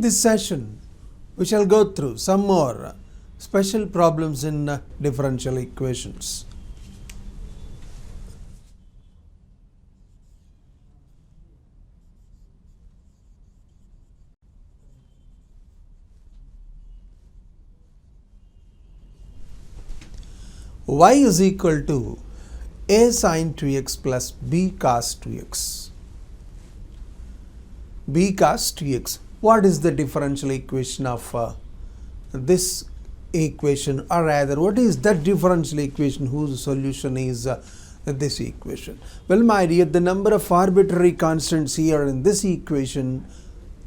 this session, we shall go through some more special problems in differential equations. Y is equal to a sin 2x plus b cos 2x. b cos 2x. What is the differential equation of this equation, or rather what is that differential equation whose solution is this equation? Well, my dear, the number of arbitrary constants here in this equation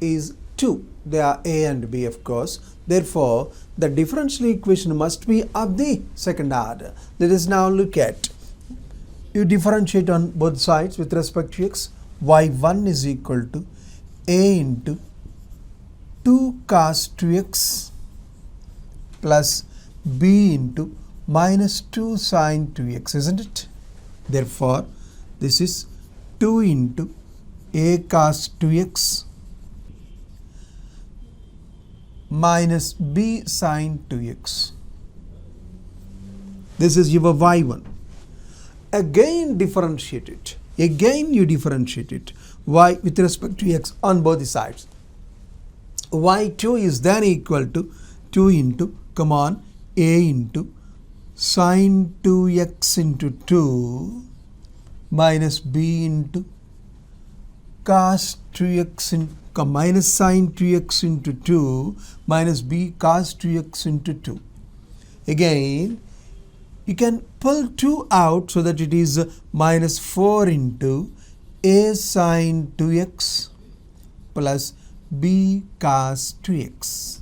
is 2. They are a and b, of course. Therefore, the differential equation must be of the second order. Let us now look at, you differentiate on both sides with respect to x. y1 is equal to a into 2 cos 2x plus b into minus 2 sin 2x, isn't it? Therefore, this is 2 into a cos 2x minus b sin 2x. This is your y1. Again differentiate it. Again you differentiate it. Y with respect to x on both the sides. y2 is then equal to 2 into, come on, a into sin 2x into 2 minus b into cos 2x into minus sin 2x into 2 minus b cos 2x into 2. Again, you can pull 2 out so that it is minus 4 into a sin 2x plus b cos 2x.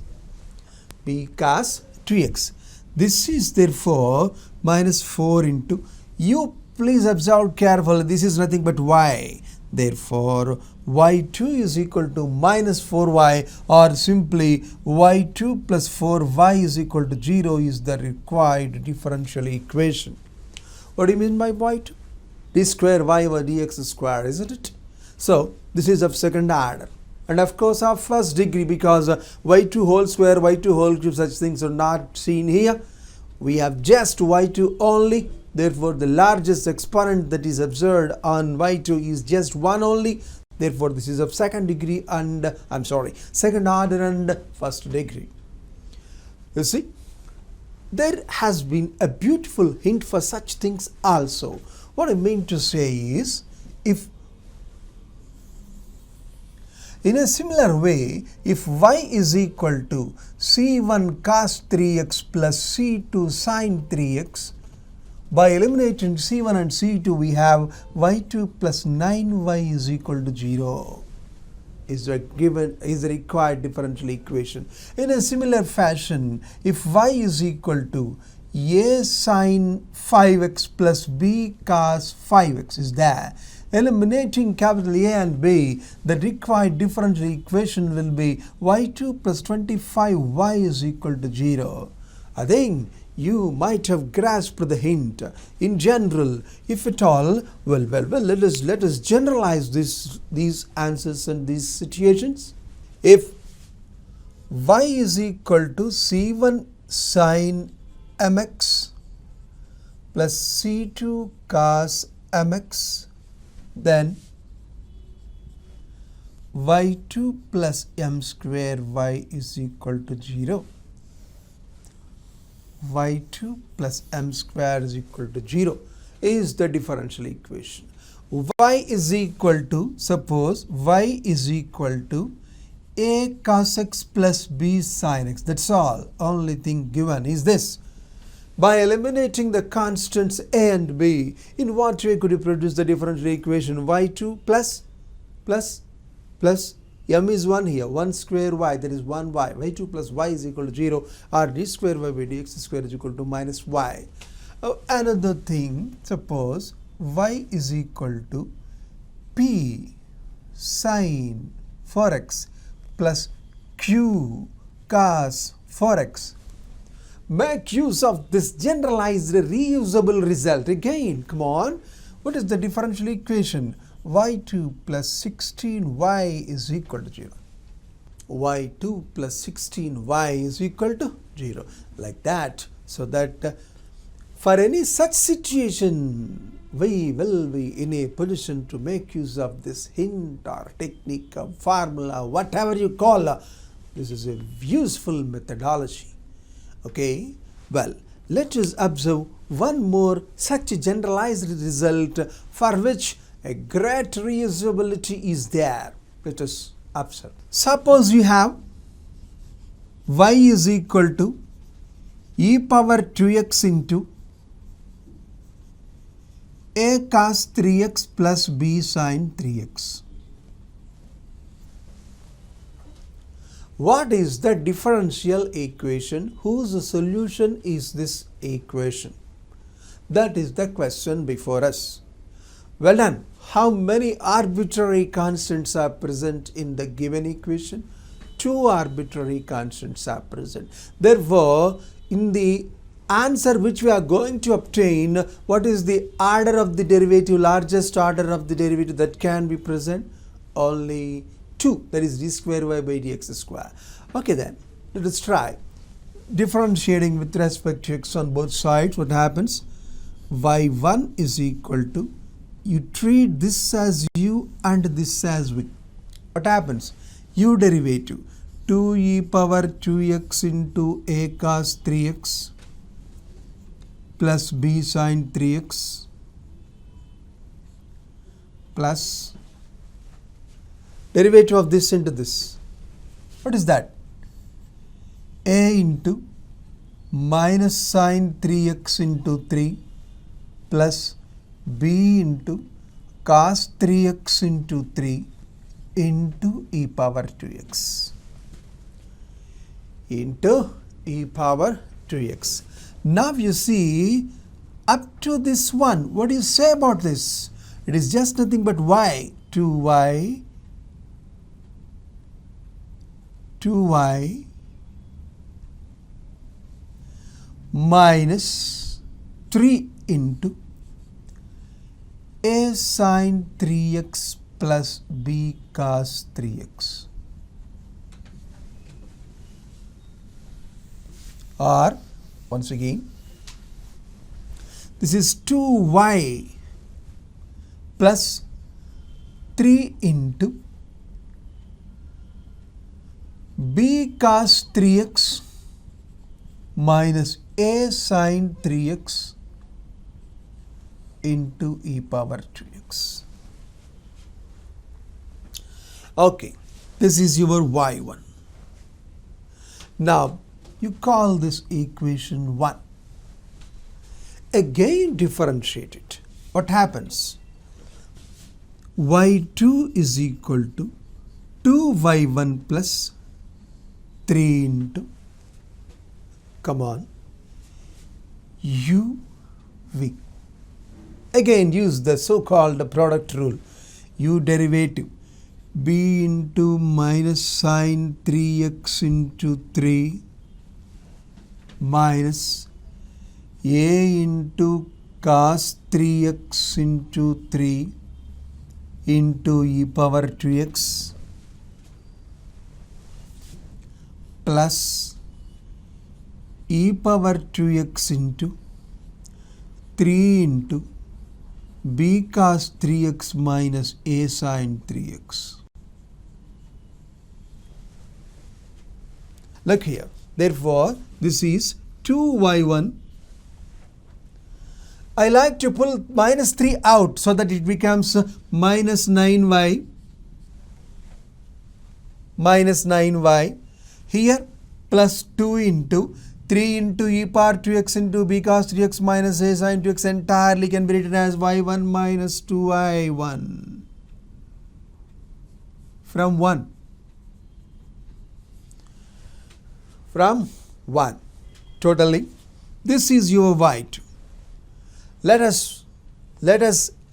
b cos 2x. This is therefore minus 4 into, you please observe carefully, this is nothing but y. Therefore, y2 is equal to minus 4y, or simply y2 plus 4y is equal to 0 is the required differential equation. What do you mean by y2? d square y over dx square, isn't it? So, this is of second order. And of course of first degree, because y2 whole square, y2 whole cube, such things are not seen here. We have just y2 only. Therefore, the largest exponent that is observed on y2 is just 1 only. Therefore, this is of second degree and, second order and first degree. You see, there has been a beautiful hint for such things also. What I mean to say is, if in a similar way, if y is equal to c1 cos 3x plus c2 sin 3x, by eliminating c1 and c2, we have y2 plus 9y is equal to 0. Is the required differential equation. In a similar fashion, if y is equal to a sin 5x plus b cos 5x is there, eliminating capital A and B, the required differential equation will be y2 plus 25y is equal to 0. I think you might have grasped the hint. In general, if at all, well, let us generalize these answers and these situations. If y is equal to c1 sin mx plus c2 cos mx, then y2 plus m square y is equal to 0. y2 plus m square is equal to 0 is the differential equation. Y is equal to, suppose y is equal to a cos x plus b sin x. That's all. Only thing given is this. By eliminating the constants a and b, in what way could you produce the differential equation? y2 plus m is 1 here, 1 square y, that is 1y, y2 plus y is equal to 0, or d square y by dx square is equal to minus y. Another thing, suppose y is equal to p sin 4x plus q cos 4x. Make use of this generalized reusable result. Again, come on, what is the differential equation? y2 plus 16y is equal to 0. y2 plus 16y is equal to 0, like that. So that for any such situation, we will be in a position to make use of this hint or technique or formula, whatever you call. This is a useful methodology. Okay, well, let us observe one more such generalized result for which a great reusability is there. Let us observe. Suppose we have y is equal to e power 2x into a cos 3x plus b sin 3x. What is the differential equation whose solution is this equation? That is the question before us. Well done. How many arbitrary constants are present in the given equation? 2 arbitrary constants are present. Therefore, in the answer which we are going to obtain, what is the order of the derivative, largest order of the derivative that can be present? Only 2, that is d square y by dx square. Okay, then let us try differentiating with respect to x on both sides. What happens? y1 is equal to, you treat this as u and this as v. What happens? U derivative 2e power 2x into a cos 3x plus b sin 3x plus derivative of this into this. What is that? A into minus sin 3x into 3 plus b into cos 3x into 3 into e power 2x into e power 2x. Now you see, up to this one, what do you say about this? It is just nothing but y, 2y minus 3 into a sin 3x plus b cos 3x, or once again, this is 2y plus 3 into b cos 3x minus a sin 3x into e power 2x. Okay, this is your y1. Now you call this equation 1. Again differentiate it. What happens? y2 is equal to 2y1 plus 3 into, come on, u v. Again use the so-called product rule. U derivative b into minus sin 3x into 3 minus a into cos 3x into 3 into e power 2x plus e power 2x into 3 into b cos 3x minus a sin 3x. Look here. Therefore, this is 2y1. I like to pull minus 3 out so that it becomes minus 9y. Minus 9y. Here plus 2 into 3 into e power 2x into b cos 3x minus a sin 2x entirely can be written as y1 minus 2y1 from 1. From 1 totally. This is your y2. Let us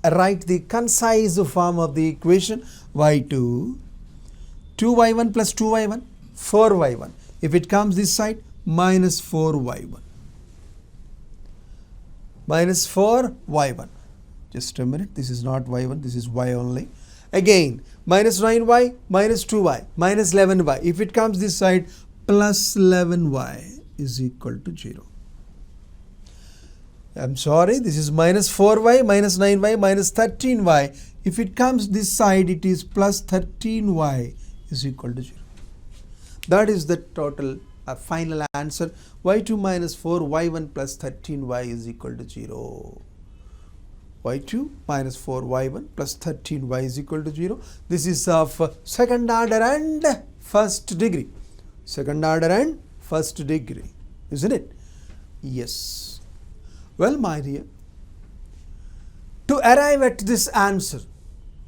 write the concise form of the equation. y2, 2y1 plus 2y1, 4y1. If it comes this side, minus 4y1. Minus 4y1. Just a minute. This is not y1. This is y only. Again, minus 9y, minus 2y, minus 11y. If it comes this side, plus 11y is equal to 0. I'm sorry, this is minus 4y, minus 9y, minus 13y. If it comes this side, it is plus 13y is equal to 0. That is the total final answer. y2 minus 4, y1 plus 13y is equal to 0. y2 minus 4 y1 plus 13y is equal to 0. This is of second order and first degree. Second order and first degree, isn't it? Yes. Well, my dear, to arrive at this answer,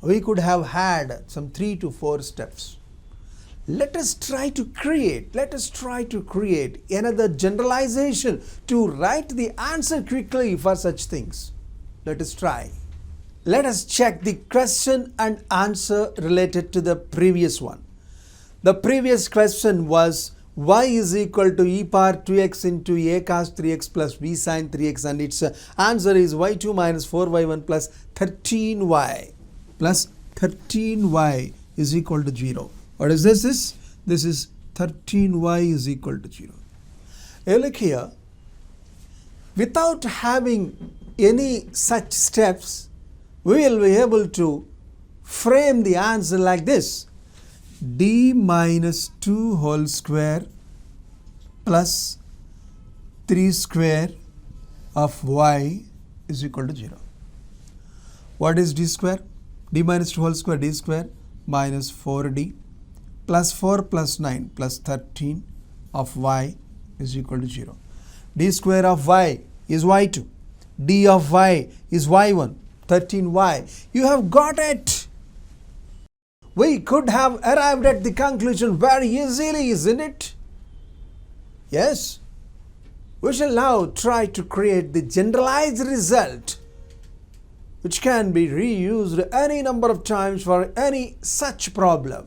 we could have had some 3 to 4 steps. Let us try to create another generalization to write the answer quickly for such things. Let us try. Let us check the question and answer related to the previous one. The previous question was y is equal to e power 2x into a cos 3x plus b sin 3x, and its answer is y2 minus 4y1 plus 13y is equal to 0. What is this? This is 13y is equal to 0. Look here, without having any such steps, we will be able to frame the answer like this: d minus 2 whole square plus 3 square of y is equal to 0. What is d square? D minus 2 whole square, d square minus 4d plus 4 plus 9 plus 13 of y is equal to 0. D square of y is y2. D of y is y1, 13y. You have got it. We could have arrived at the conclusion very easily, isn't it? Yes. We shall now try to create the generalized result, which can be reused any number of times for any such problem.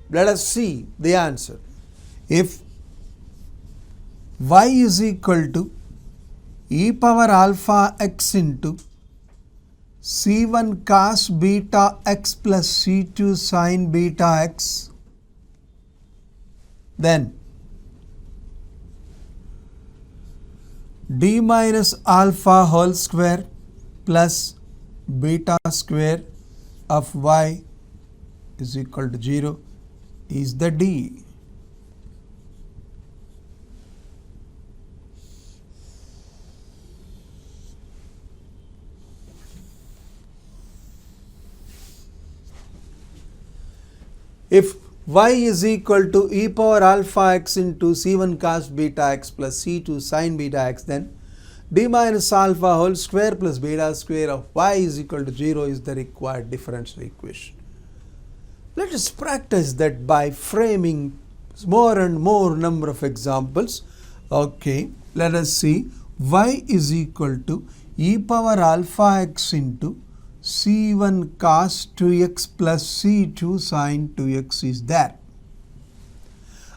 Let us see the answer. If y is equal to e power alpha x into c1 cos beta x plus c2 sin beta x, then d minus alpha whole square plus beta square of y is equal to 0 is the D. If y is equal to e power alpha x into c1 cos beta x plus c2 sin beta x, then d minus alpha whole square plus beta square of y is equal to 0 is the required differential equation. Let us practice that by framing more and more number of examples. Okay, let us see. Y is equal to e power alpha x into c1 cos 2x plus c2 sin 2x is there.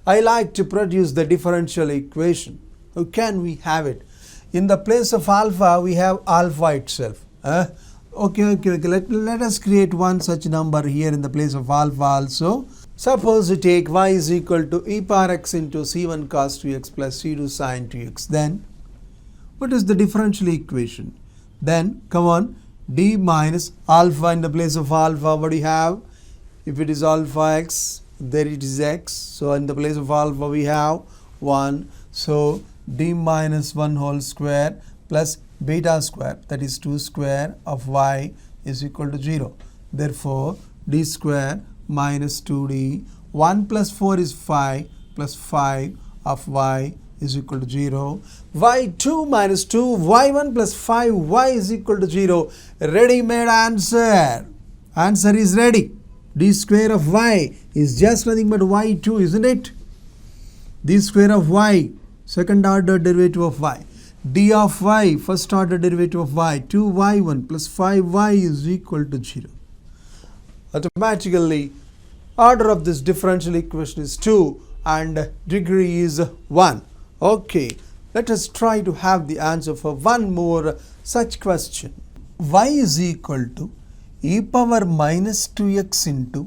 I like to produce the differential equation. How can we have it? In the place of alpha, we have alpha itself. Okay. Let us create one such number here in the place of alpha also. Suppose we take y is equal to e power x into c1 cos 2x plus c2 sin 2x. Then, what is the differential equation? Then, come on, d minus alpha in the place of alpha, what do you have? If it is alpha x, there it is x. So, in the place of alpha, we have 1. So, d minus 1 whole square plus beta square, that is 2 square of y is equal to 0. Therefore, d square minus 2d, 1 plus 4 is 5 plus 5 of y is equal to 0. y2 minus 2, y1 plus 5y is equal to 0. Ready-made answer. Answer is ready. D square of y is just nothing but y2, isn't it? D square of y, second order derivative of y. D of y, first order derivative of y, 2y1 plus 5y is equal to 0. Automatically, order of this differential equation is 2 and degree is 1. Okay, let us try to have the answer for one more such question. Y is equal to e power minus 2x into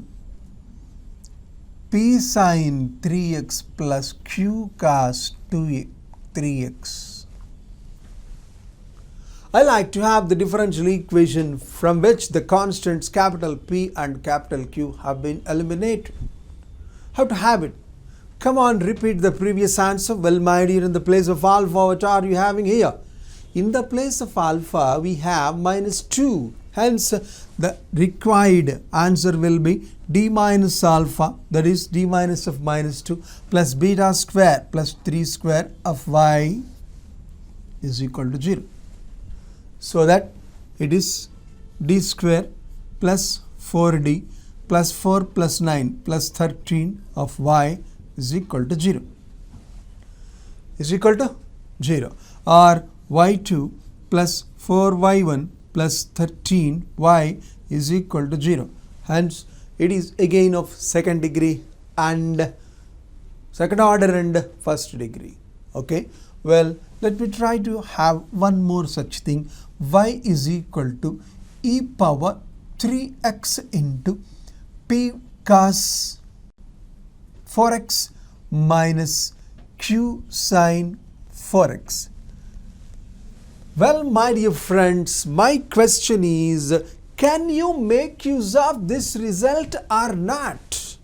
p sin 3x plus q cos 3x. I like to have the differential equation from which the constants capital P and capital Q have been eliminated. How to have it? Come on, repeat the previous answer. Well, my dear, in the place of alpha, what are you having here? In the place of alpha, we have minus 2. Hence, the required answer will be d minus alpha, that is d minus of minus 2 plus beta square plus 3 square of y is equal to 0. So that it is d square plus 4d plus 4 plus 9 plus 13 of y is equal to 0. Is equal to 0. Or y2 plus 4y1 plus 13y is equal to 0. Hence, it is again of second degree and second order and first degree. Okay. Well, let me try to have one more such thing. Y is equal to e power 3x into p cos 4x minus q sin 4x. Well, my dear friends, my question is, can you make use of this result or not?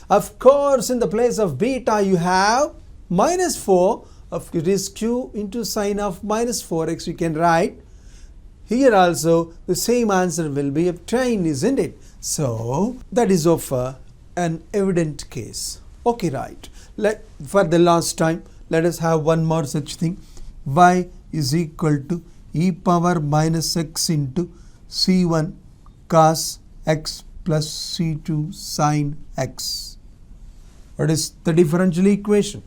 Of course, in the place of beta you have minus 4. It is q into sine of minus 4x, you can write. Here also the same answer will be obtained, isn't it? So that is of an evident case. Okay, right. For the last time, let us have one more such thing. Y is equal to e power minus x into c1 cos x plus c2 sin x. What is the differential equation?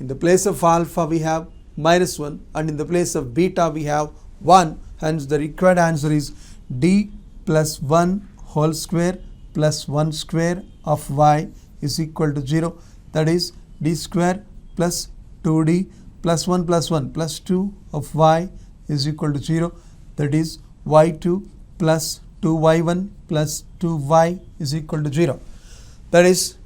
In the place of alpha we have minus 1 and in the place of beta we have 1. Hence the required answer is d plus 1 whole square plus 1 square of y is equal to 0. That is d square plus 2d plus 1 plus 2 of y is equal to 0. That is y2 plus 2y1 plus 2y is equal to 0. That is,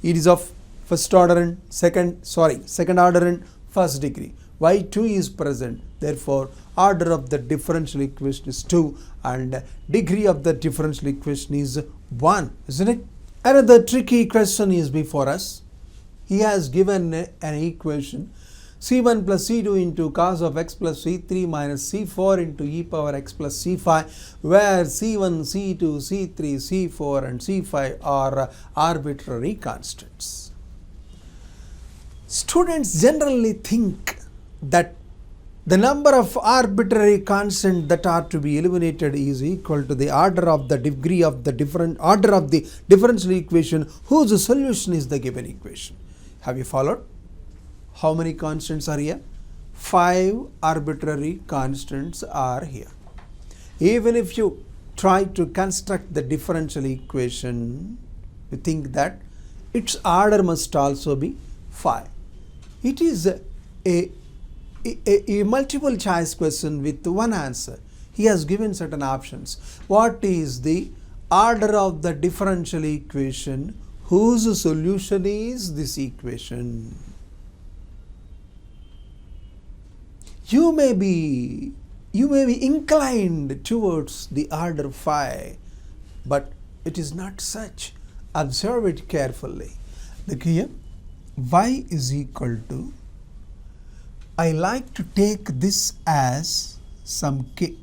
it is of first order and second order and first degree. y2 is present, therefore order of the differential equation is 2 and degree of the differential equation is 1, isn't it? Another tricky question is before us. He has given an equation c1 plus c2 into cos of x plus c3 minus c4 into e power x plus c5, where c1, c2, c3, c4 and c5 are arbitrary constants. Students generally think that the number of arbitrary constants that are to be eliminated is equal to the order of the degree of the differential equation whose solution is the given equation. Have you followed? How many constants are here? 5 arbitrary constants are here. Even if you try to construct the differential equation, you think that its order must also be 5. It is a multiple choice question with one answer. He has given certain options. What is the order of the differential equation whose solution is this equation? You may be inclined towards the order 5, but it is not such. Observe it carefully. Look here. Y is equal to, I like to take this as some k,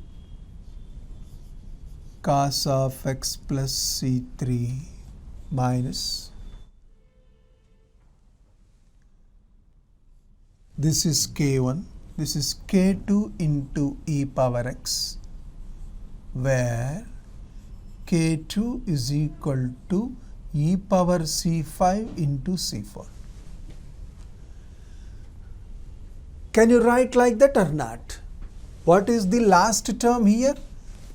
cos of x plus c3 minus, this is k1, this is k2 into e power x, where k2 is equal to e power c5 into c4. Can you write like that or not? What is the last term here?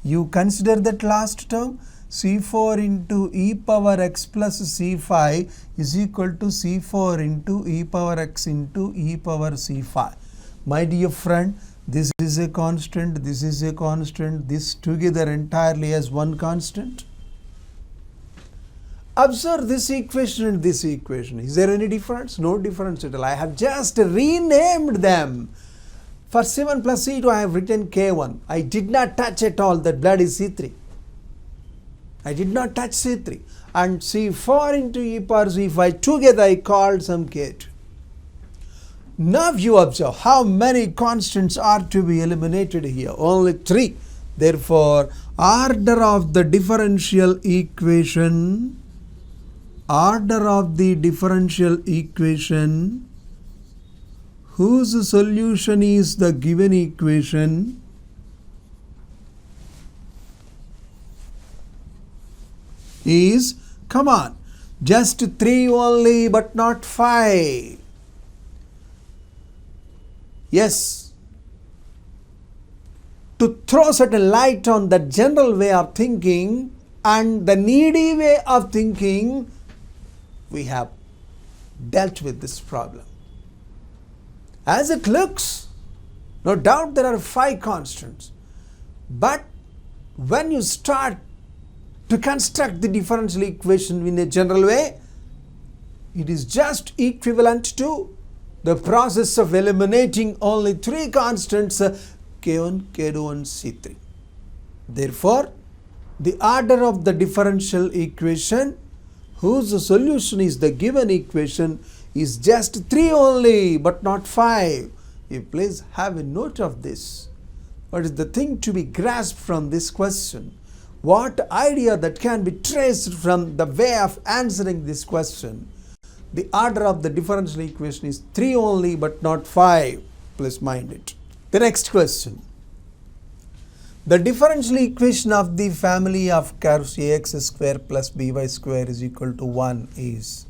You consider that last term, c4 into e power x plus c5 is equal to c4 into e power x into e power c5. My dear friend, This is a constant, this is a constant, this together entirely as one constant. Observe this equation and this equation. Is there any difference? No difference at all. I have just renamed them. For 7 plus C2 I have written K1. I did not touch at all that bloody C3. I did not touch C3. And C4 into e power C5 together I called some K2. Now you observe how many constants are to be eliminated here. Only 3. Therefore, order of the differential equation whose solution is the given equation is, come on, just 3 only but not 5. Yes, to throw certain light on the general way of thinking and the needy way of thinking, we have dealt with this problem. As it looks, no doubt there are 5 constants, but when you start to construct the differential equation in a general way, it is just equivalent to the process of eliminating only 3 constants, K1, K2 and C3. Therefore, the order of the differential equation whose solution is the given equation is just 3 only but not 5. You please have a note of this. What is the thing to be grasped from this question? What idea that can be traced from the way of answering this question? The order of the differential equation is 3 only but not 5. Please mind it. The next question. The differential equation of the family of curves ax square plus by square is equal to 1 is.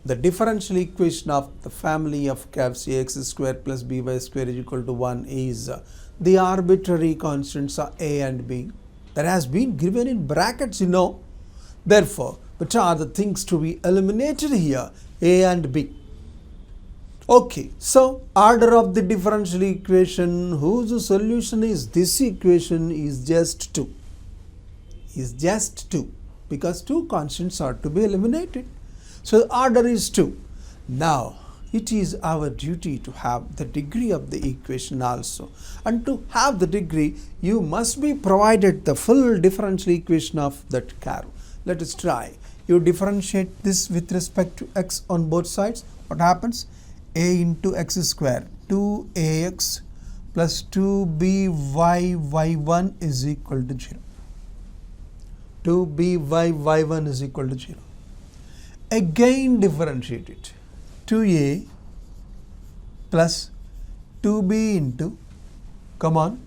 The differential equation of the family of curves ax square plus by square is equal to 1 is the arbitrary constants are a and b. That has been given in brackets, you know. Therefore, what are the things to be eliminated here? A and b. Okay, so order of the differential equation whose solution is this equation is just 2. Is just 2 because 2 constants are to be eliminated. So the order is 2. Now it is our duty to have the degree of the equation also. And to have the degree, you must be provided the full differential equation of that curve. Let us try. You differentiate this with respect to x on both sides. What happens? A into x square 2ax plus 2byy1 is equal to 0. 2byy1 is equal to 0. Again differentiate it. 2a plus 2b into, come on,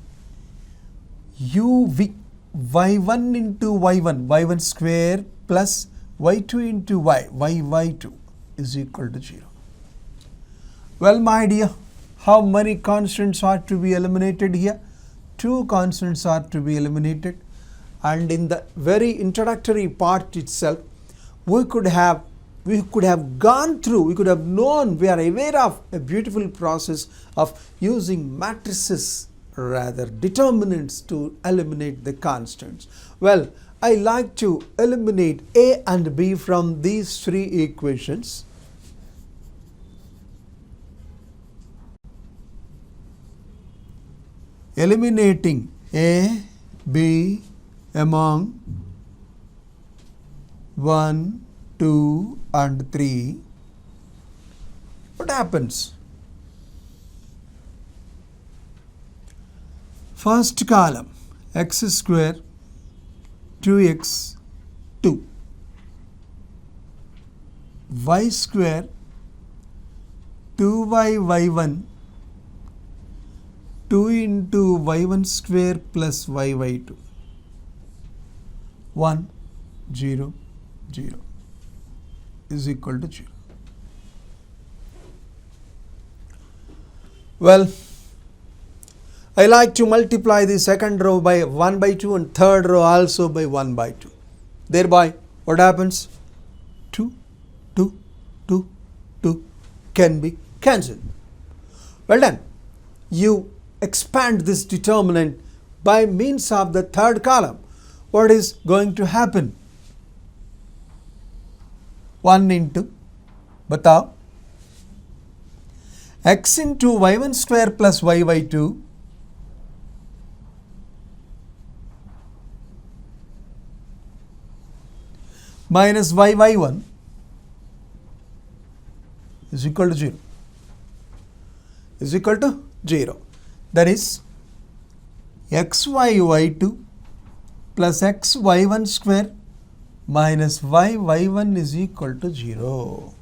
uv, y1 into y1 square plus y2 into y2 is equal to 0. Well, my dear, how many constants are to be eliminated here? 2 constants are to be eliminated, and in the very introductory part itself, we could have gone through, we could have known, we are aware of a beautiful process of using matrices, rather determinants, to eliminate the constants. Well, I like to eliminate a and b from these 3 equations. Eliminating a, b among 1, 2 and 3, what happens? First column, x square 2x 2, y square 2y y1 2 into y1 square plus y2 1 0 0 is equal to 0. Well, I like to multiply the second row by 1 by 2 and third row also by 1 by 2. Thereby, what happens? 2 2 2 2 can be cancelled. Well done. You expand this determinant by means of the third column. What is going to happen? 1 into, batao, x into y1 square plus y2 minus y1 is equal to 0. Is equal to 0. That is xy2 plus xy1 square minus y1 is equal to 0.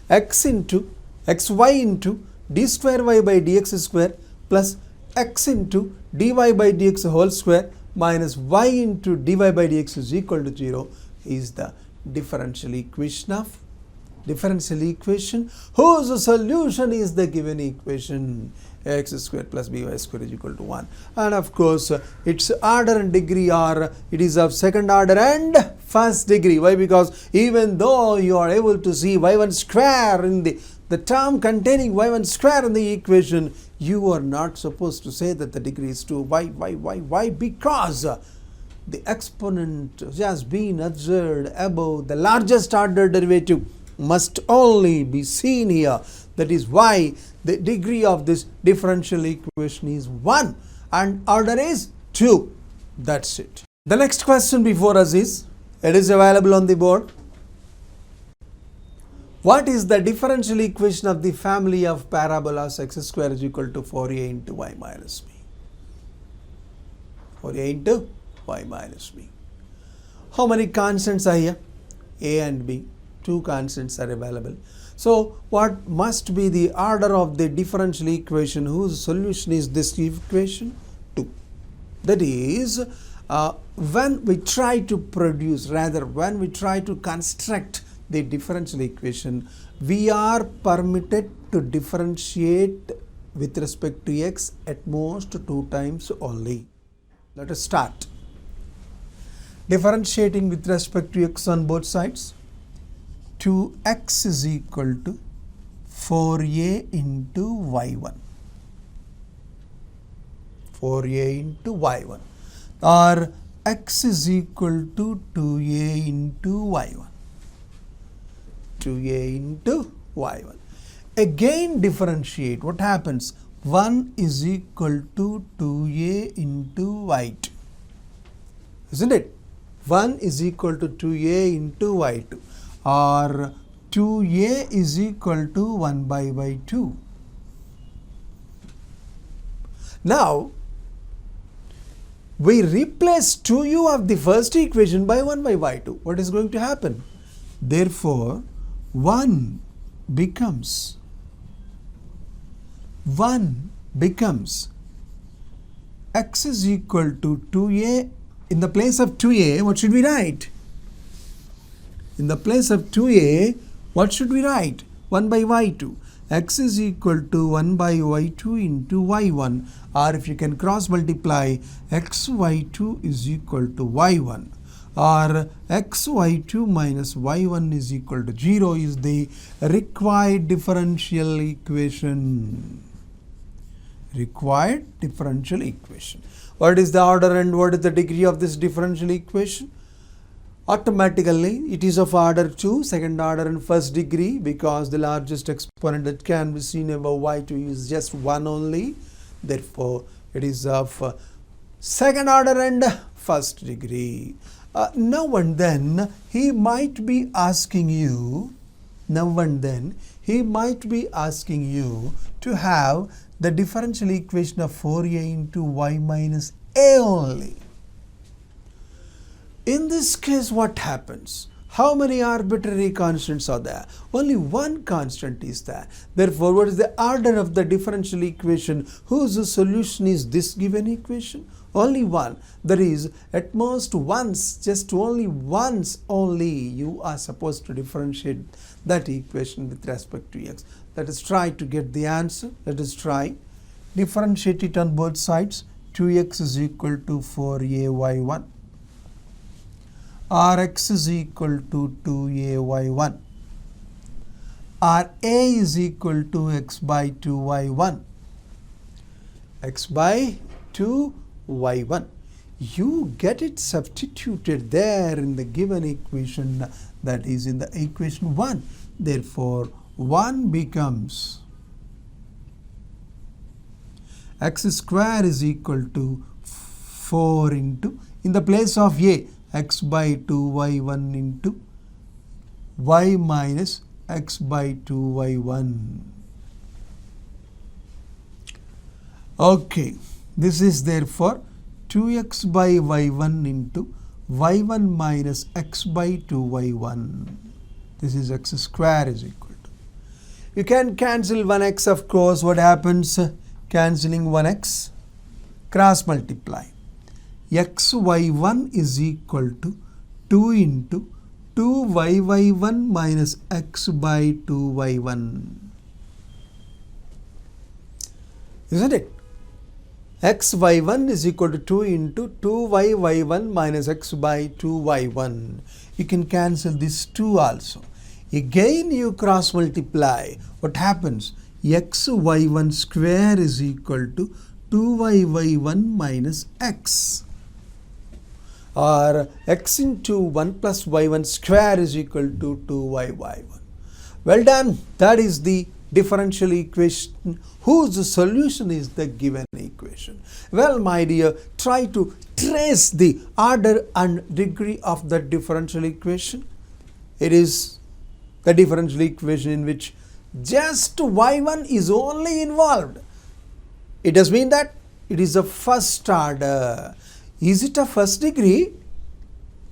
Xy into d square y by dx square plus x into dy by dx whole square minus y into dy by dx is equal to 0 is the differential equation whose solution is the given equation x square plus by square is equal to 1. And of course its order and degree are, it is of second order and first degree. Why? Because even though you are able to see y1 square in the term containing y1 square in the equation, you are not supposed to say that the degree is 2. Why? Because the exponent has been observed above the largest order derivative must only be seen here. That is why the degree of this differential equation is 1 and order is 2. That's it. The next question before us is, it is available on the board. What is the differential equation of the family of parabolas x square is equal to 4a into y minus b? 4a into y minus b. How many constants are here? A and b. 2 constants are available. So what must be the order of the differential equation whose solution is this equation? 2. That is, when we try to construct the differential equation, we are permitted to differentiate with respect to x at most 2 times only. Let us start. Differentiating with respect to x on both sides. 2x is equal to 4a into y1. 4a into y1. Or x is equal to 2a into y1. 2a into y1. Again differentiate. What happens? 1 is equal to 2a into y2. Isn't it? 1 is equal to 2a into y2. Or 2a is equal to 1 by y2. Now, we replace 2u of the first equation by 1 by y2. What is going to happen? Therefore, 1 becomes x is equal to 2a. In the place of 2a, what should we write? In the place of 2a, what should we write? 1 by y2. X is equal to 1 by y2 into y1. Or if you can cross multiply, xy2 is equal to y1. Or xy2 minus y1 is equal to 0 is the required differential equation. Required differential equation. What is the order and what is the degree of this differential equation? Automatically it is of order 2, second order and first degree, because the largest exponent that can be seen above y2 is just 1 only. Therefore it is of second order and first degree. Now and then he might be asking you to have the differential equation of 4a into y minus a only. In this case, what happens? How many arbitrary constants are there? Only one constant is there. Therefore, what is the order of the differential equation whose solution is this given equation? Only one. That is, at most once, just only once only you are supposed to differentiate that equation with respect to x. Let us try to get the answer. Let us try. Differentiate it on both sides. 2x is equal to 4ay1. Rx is equal to 2ay1. or a is equal to x by 2y1. X by 2y1. You get it substituted there in the given equation, that is in the equation 1. Therefore, 1 becomes x square is equal to 4 into, in the place of a, x by 2y1 into y minus x by 2y1. Okay, this is therefore 2x by y1 into y1 minus x by 2y1. This is x square is equal to. You can cancel 1x, of course. What happens? Cancelling 1x, cross multiply. xy1 is equal to 2 into 2yy1 minus x by 2y1. Isn't it? xy1 is equal to 2 into 2yy1 minus x by 2y1. You can cancel this 2 also. Again you cross multiply. What happens? xy1 square is equal to 2yy1 minus x. Or x into 1 plus y1 square is equal to 2yy1. Well done. That is the differential equation whose solution is the given equation. Well, my dear, try to trace the order and degree of the differential equation. It is the differential equation in which just y1 is only involved. It does mean that it is a first order. Is it a first degree?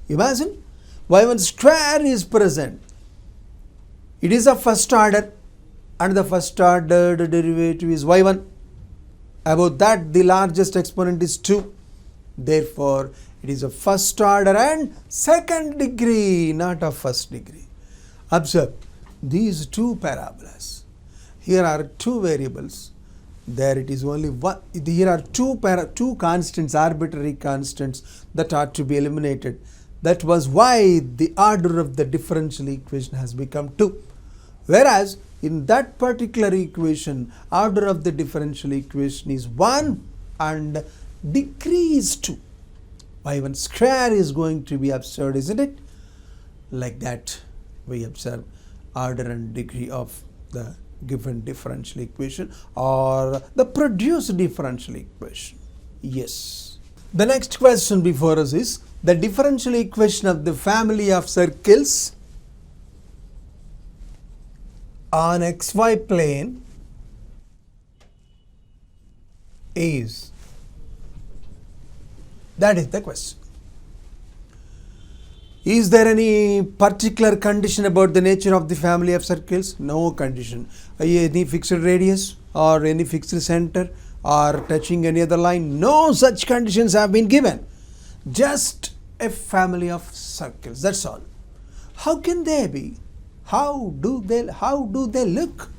Imagine y1 square is present. It is a first order, and the first order derivative is y1. About that, the largest exponent is 2. Therefore, it is a first order and second degree, not a first degree. Observe these two parabolas. Here are two variables. There it is only one. Here are two constants, arbitrary constants, that are to be eliminated. That was why the order of the differential equation has become 2. Whereas in that particular equation, order of the differential equation is 1 and degree is 2. y1 square is going to be observed, isn't it? Like that, we observe order and degree of the given differential equation or the produced differential equation. Yes. The next question before us is the differential equation of the family of circles on xy plane is. That is the question. Is there any particular condition about the nature of the family of circles? No condition. Any fixed radius or any fixed center or touching any other line? No such conditions have been given. Just a family of circles. That's all. How can they be? How do they look?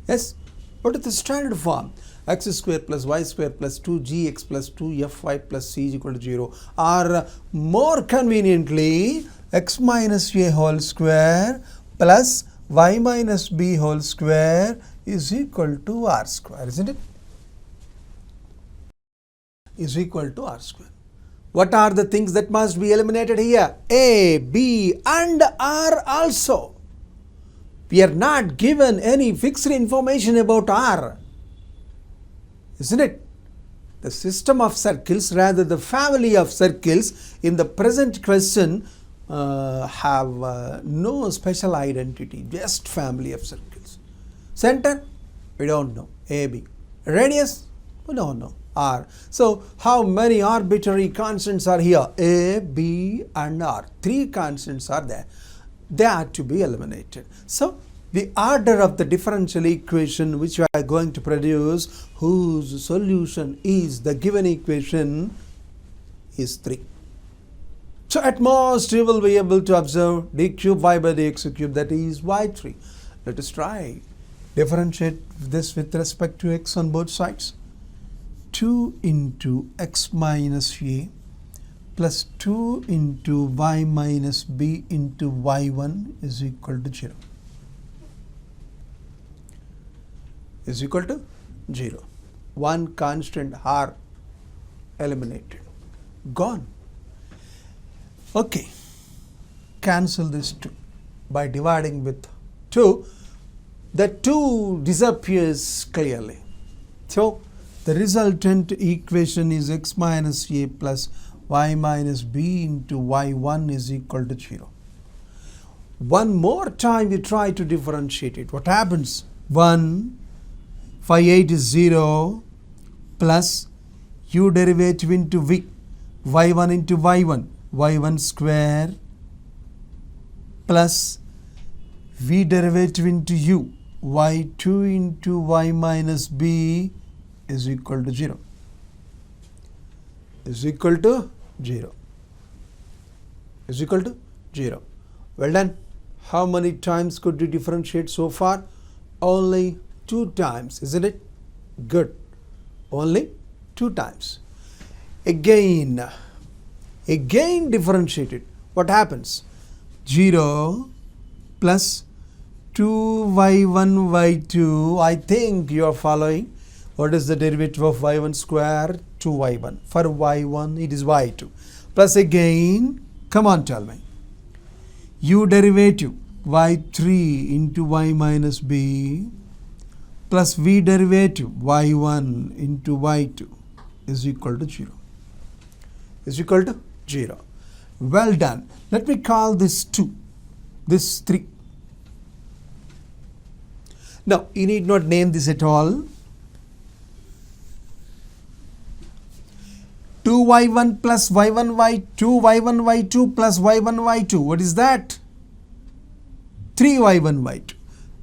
Yes. What is the standard form? X square plus y square plus 2gx plus 2fy plus c is equal to 0, or more conveniently x minus a whole square plus y minus b whole square is equal to r square, isn't it? Is equal to r square. What are the things that must be eliminated here? A, b and r also. We are not given any fixed information about r. Isn't it? The system of circles, rather the family of circles in the present question have no special identity, just family of circles. Center, we don't know, A, B. Radius, we don't know, R. So, how many arbitrary constants are here? A, B and R. 3 constants are there. They are to be eliminated. So, the order of the differential equation which we are going to produce, whose solution is the given equation, is 3. So at most you will be able to observe d cube y by dx cube, that is y3. Let us try. Differentiate this with respect to x on both sides. 2 into x minus a plus 2 into y minus b into y1 is equal to 0. is equal to 0. One constant r eliminated. Gone. Okay. Cancel this 2 by dividing with 2. The 2 disappears clearly. So the resultant equation is x minus a plus y minus b into y1 is equal to 0. One more time we try to differentiate it. What happens? 1, 5, 8 is 0 plus u derivative into v, y1 into y1, y1 square plus v derivative into u, y2 into y minus b is equal to 0. Is equal to 0. Is equal to 0. Well done. How many times could you differentiate so far? Only 2 times, isn't it? Good. Only 2 times. Again differentiate it. What happens? 0 plus 2y1 y2. I think you are following. What is the derivative of y1 square? 2y1. For y1 it is y2. Plus again, come on, tell me. U derivative y3 into y minus b plus v derivative y1 into y2 is equal to 0. Is equal to 0. Well done. Let me call this 2, this 3. Now, you need not name this at all. 2y1 plus y1 y2, y1 y2 plus y1 y2. What is that? 3y1 y2.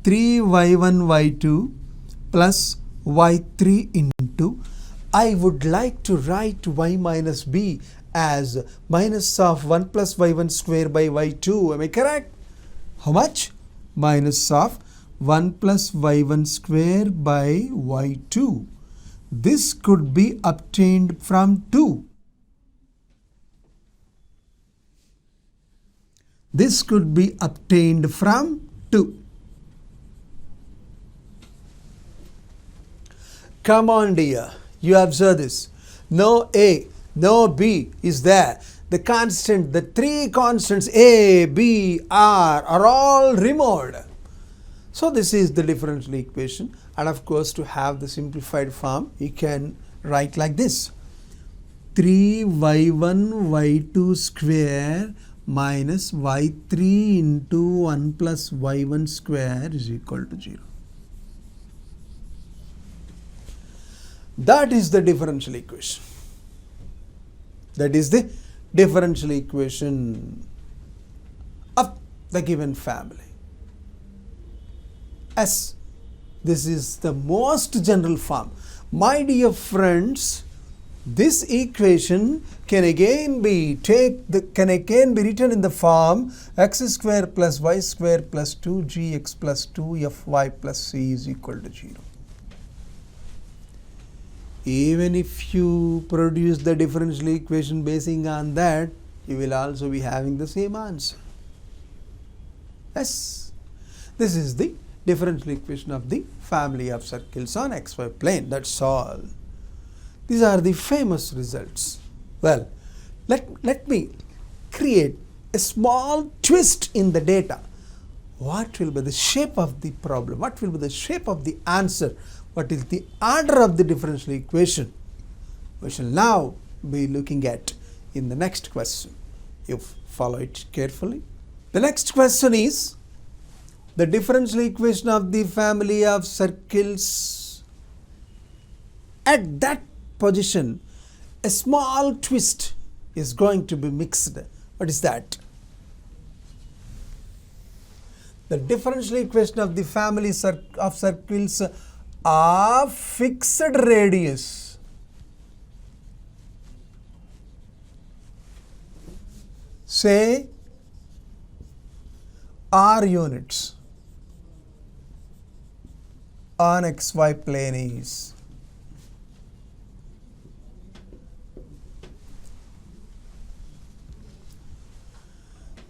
3y1 y2 plus y3 into, I would like to write y minus b as minus of 1 plus y1 square by y2. Am I correct? How much? Minus of 1 plus y1 square by y2. This could be obtained from 2. This could be obtained from 2. Come on, dear. You observe this. No A, no B is there. The constant, the 3 constants A, B, R are all removed. So this is the differential equation, and of course to have the simplified form you can write like this: 3y1 y2 square minus y3 into 1 plus y1 square is equal to 0. That is the differential equation. That is the differential equation of the given family. Yes, this is the most general form. My dear friends, this equation can again be written in the form x square plus y square plus 2gx plus 2fy plus c is equal to 0. Even if you produce the differential equation basing on that, you will also be having the same answer. Yes, this is the differential equation of the family of circles on xy plane. That's all. These are the famous results. Well, let me create a small twist in the data. What will be the shape of the problem? What will be the shape of the answer? What is the order of the differential equation? We shall now be looking at in the next question. You follow it carefully. The next question is the differential equation of the family of circles. At that position, a small twist is going to be mixed. What is that? The differential equation of the family of circles of fixed radius. Say r units on xy plane is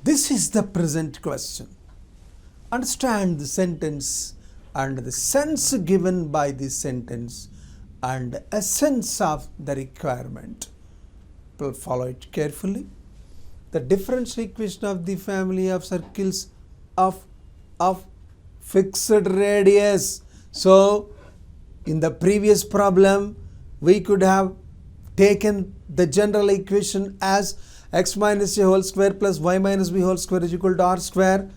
this is the present question. Understand the sentence and the sense given by this sentence and essence of the requirement. We'll follow it carefully. The differential equation of the family of circles of fixed radius. So in the previous problem we could have taken the general equation as x minus a whole square plus y minus b whole square is equal to r square.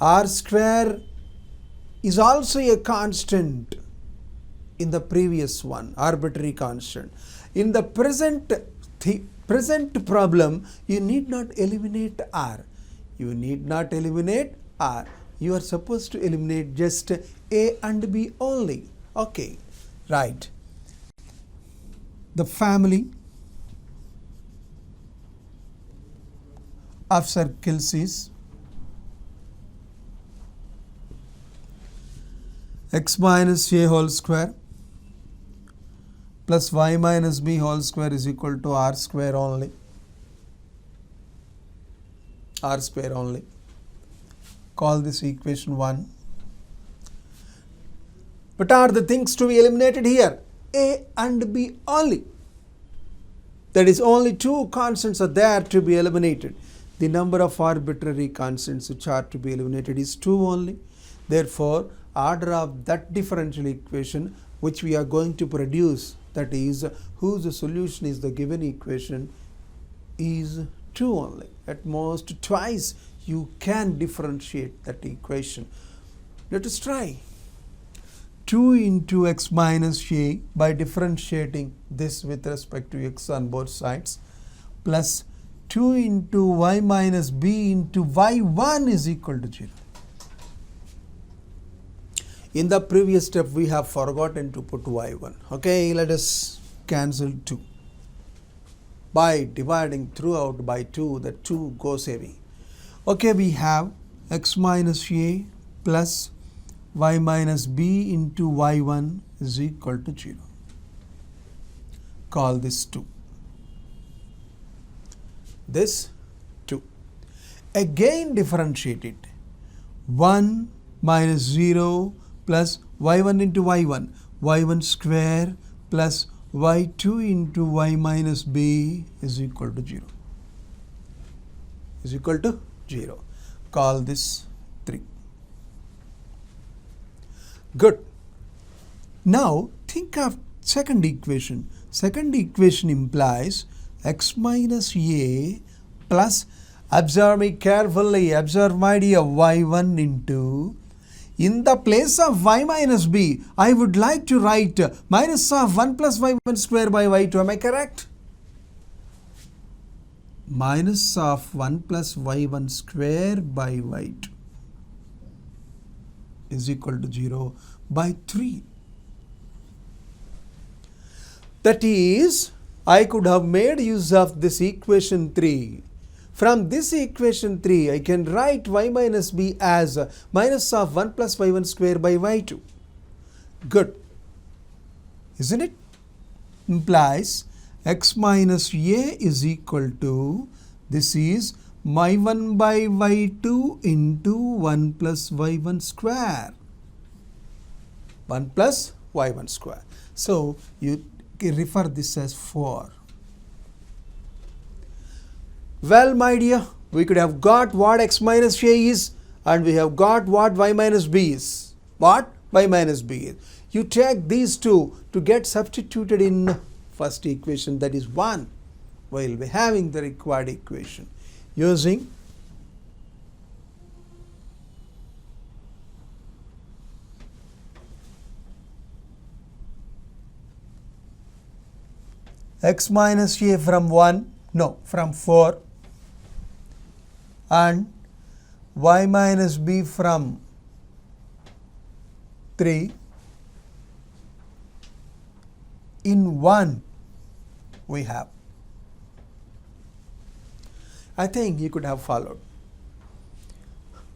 R square is also a constant in the previous one, arbitrary constant. In the present problem, you need not eliminate r. You need not eliminate r. You are supposed to eliminate just a and b only. Okay, right. The family of circles is x minus a whole square plus y minus b whole square is equal to r square only. R square only. Call this equation 1. What are the things to be eliminated here? A and b only. That is, only two constants are there to be eliminated. The number of arbitrary constants which are to be eliminated is 2 only. Therefore, order of that differential equation which we are going to produce, that is, whose solution is the given equation, is 2 only. At most twice you can differentiate that equation. Let us try. 2 into x minus a by differentiating this with respect to x on both sides, plus 2 into y minus b into y1 is equal to 0. In the previous step we have forgotten to put y1. Okay, let us cancel 2. By dividing throughout by 2, the 2 goes away. Okay, we have x minus a plus y minus b into y1 is equal to 0. Call this 2. This 2. Again differentiate it. 1 minus 0 plus y1 into y1. y1 square plus y2 into y minus b is equal to 0. Is equal to 0. Call this 3. Good. Now think of second equation. Second equation implies x minus a plus, observe me carefully, observe my dear, y1 into, in the place of y minus b, I would like to write minus of 1 plus y1 square by y2. Am I correct? Minus of 1 plus y1 square by y2 is equal to 0 by 3. That is, I could have made use of this equation 3. From this equation 3, I can write y minus b as minus of 1 plus y1 square by y2. Good. Isn't it? Implies x minus a is equal to, this is y1 by y2 into 1 plus y1 square. 1 plus y1 square. So you can refer this as 4. Well, my dear, we could have got what x minus a is, and we have got what y minus b is. What y minus b is. You take these two to get substituted in first equation, that is 1. We will be having the required equation using x minus a from 1, no, from 4, and y minus b from 3. In 1 we have. I think you could have followed.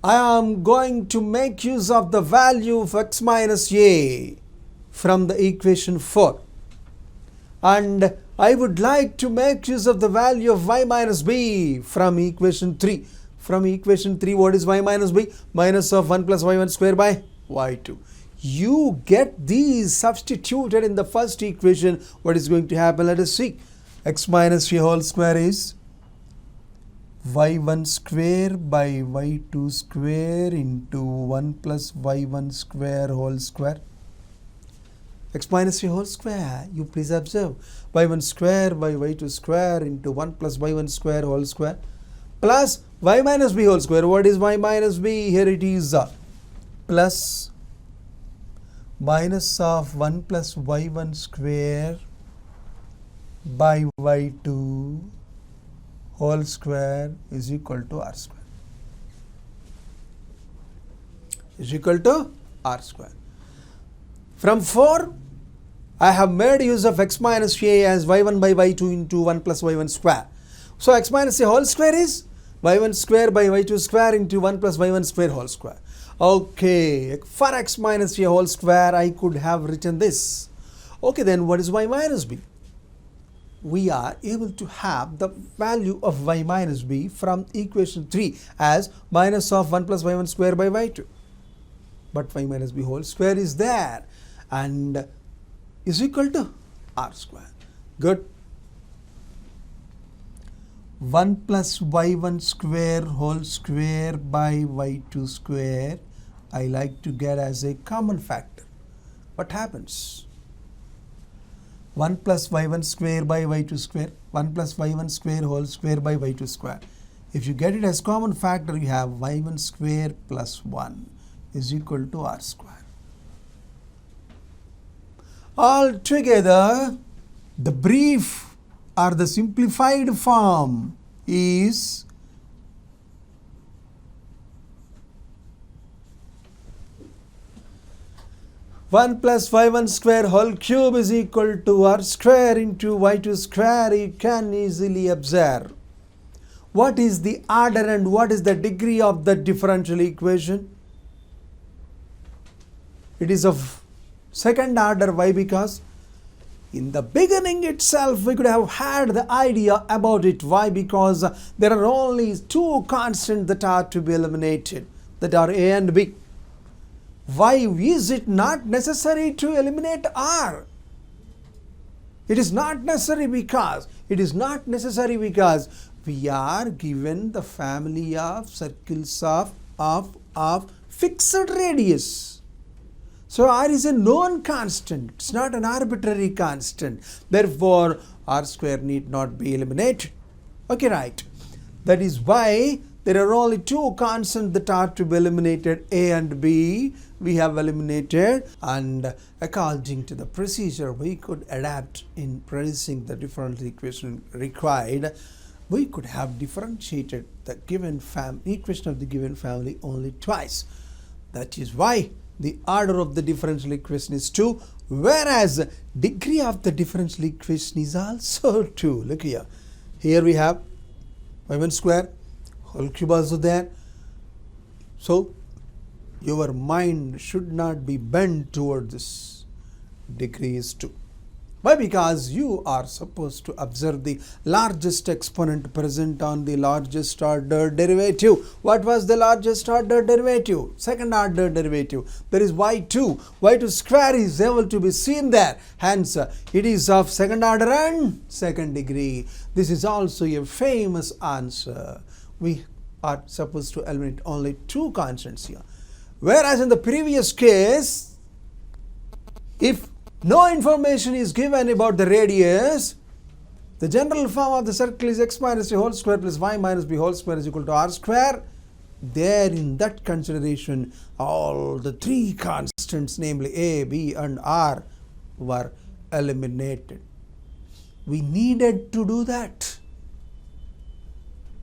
I am going to make use of the value of x minus a from the equation 4, and I would like to make use of the value of y minus b from equation 3. From equation 3, what is y minus b? Minus of 1 plus y1 square by y2. You get these substituted in the first equation. What is going to happen? Let us see. X minus 3 whole square is y1 square by y2 square into 1 plus y1 square whole square. X minus 3 whole square, you please observe, y1 square by y2 square into 1 plus y1 square whole square plus y minus b whole square. What is y minus b? Here it is plus minus of 1 plus y1 square by y2 whole square is equal to r square. Is equal to r square. From 4, I have made use of x minus a as y1 by y2 into 1 plus y1 square. So x minus a whole square is y1 square by y2 square into 1 plus y1 square whole square. Okay, for x minus a whole square, I could have written this. Okay, then what is y minus b? We are able to have the value of y minus b from equation 3 as minus of 1 plus y1 square by y2. But y minus b whole square is there and is equal to r square. Good. 1 plus y1 square whole square by y2 square, I like to get as a common factor. What happens? 1 plus y1 square by y2 square, 1 plus y1 square whole square by y2 square. If you get it as common factor, you have y1 square plus 1 is equal to r square. Altogether, the brief or the simplified form is one plus y1 square whole cube is equal to r square into y2 square. You can easily observe what is the order and what is the degree of the differential equation. It is of second order. Why? Because in the beginning itself we could have had the idea about it. Why? Because there are only two constants that are to be eliminated, that are a and b. Why is it not necessary to eliminate r? It is not necessary because we are given the family of circles of fixed radius. So r is a known constant. It's not an arbitrary constant. Therefore, r square need not be eliminated. Okay, right. That is why there are only two constants that are to be eliminated, a and b. We have eliminated, and according to the procedure we could adapt in producing the differential equation required, we could have differentiated the given equation of the given family only twice. That is why the order of the differential equation is 2, whereas degree of the differential equation is also 2. Look here. Here we have y1 square whole cube also there. So your mind should not be bent toward this. Degree is 2. Why? Because you are supposed to observe the largest exponent present on the largest order derivative. What was the largest order derivative? Second order derivative. There is y2. y2 square is able to be seen there. Hence, it is of second order and second degree. This is also a famous answer. We are supposed to eliminate only two constants here. Whereas in the previous case, if no information is given about the radius, the general form of the circle is x minus a whole square plus y minus b whole square is equal to r square. There in that consideration, all the three constants, namely a, b and r, were eliminated. We needed to do that.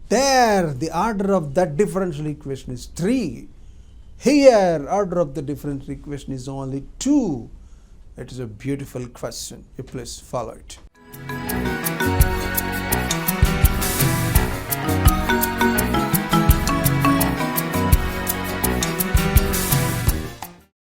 There, the order of that differential equation is 3. Here, order of the differential equation is only 2. It is a beautiful question. You please follow it.